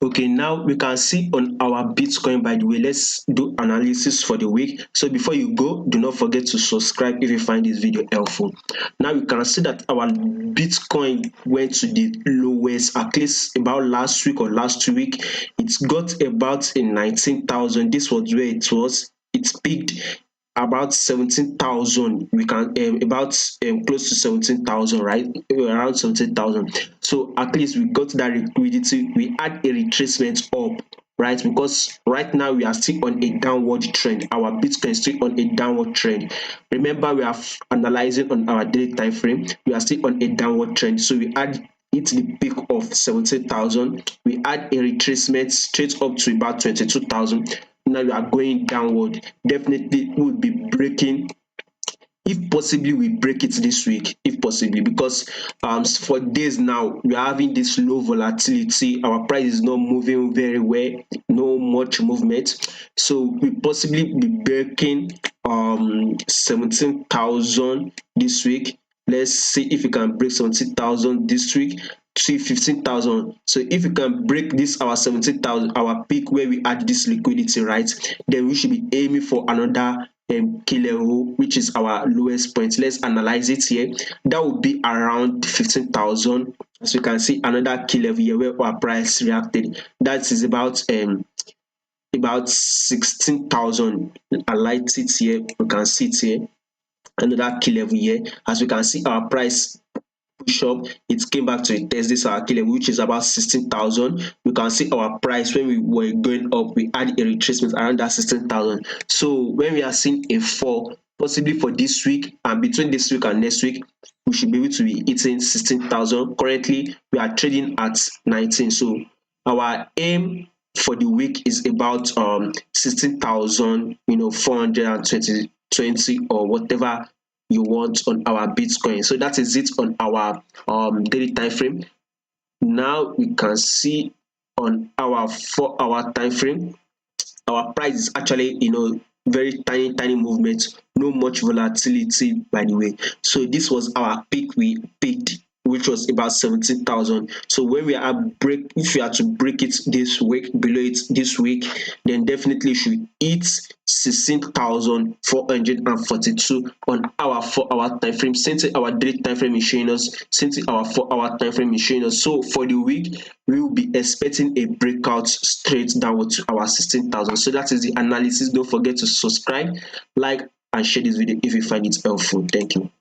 Okay, now we can see on our Bitcoin. By the way, let's do analysis for the week. So before you go, do not forget to subscribe if you find this video helpful. Now we can see that our Bitcoin went to the lowest, at least about last week or last 2 week. It's got about a 19,000. This was where it was. It peaked about 17,000. We can about close to 17,000, right? Around 17,000. So at least we got that liquidity. We had a retracement up, right? Because right now we are still on a downward trend. Our Bitcoin is still on a downward trend. Remember, we are analyzing on our daily time frame. We are still on a downward trend. So we had hit the peak of 17,000. We had a retracement straight up to about 22,000. Now we are going downward. Definitely we'll be breaking, if possibly we break it this week, if possibly, because for days now we are having this low volatility. Our price is not moving very well, no much movement. So we possibly be breaking 17,000 this week. Let's see if we can break 17,000 this week, see 15,000. So if we can break this our 17,000, our peak where we add this liquidity, right, then we should be aiming for another key level, which is our lowest point. Let's analyze it here. That would be around 15,000. As you can see, another key level here where our price reacted. That is about 16,000. I light it here. You can see it here. Another key level here. As you can see, our price push up, it came back to test this our key level, which is about 16,000. You can see our price when we were going up, we had a retracement around that 16,000. So when we are seeing a fall, possibly for this week and between this week and next week, we should be able to be hitting 16,000. Currently we are trading at 19. So our aim for the week is about 16,000, 420 or whatever you want on our Bitcoin. So that is it on our daily time frame. Now we can see on our 4 hour time frame, our price is actually very tiny movement, no much volatility, by the way. So this was our peak. We peaked, which was about 17,000. So when we are break, if we are to break it this week, below it this week, then definitely should hit 16,442 on our 4 hour time frame. Since our daily time frame is showing us, since our 4 hour time frame is showing us. So for the week, we will be expecting a breakout straight downward to our 16,000. So that is the analysis. Don't forget to subscribe, like, and share this video if you find it helpful. Thank you.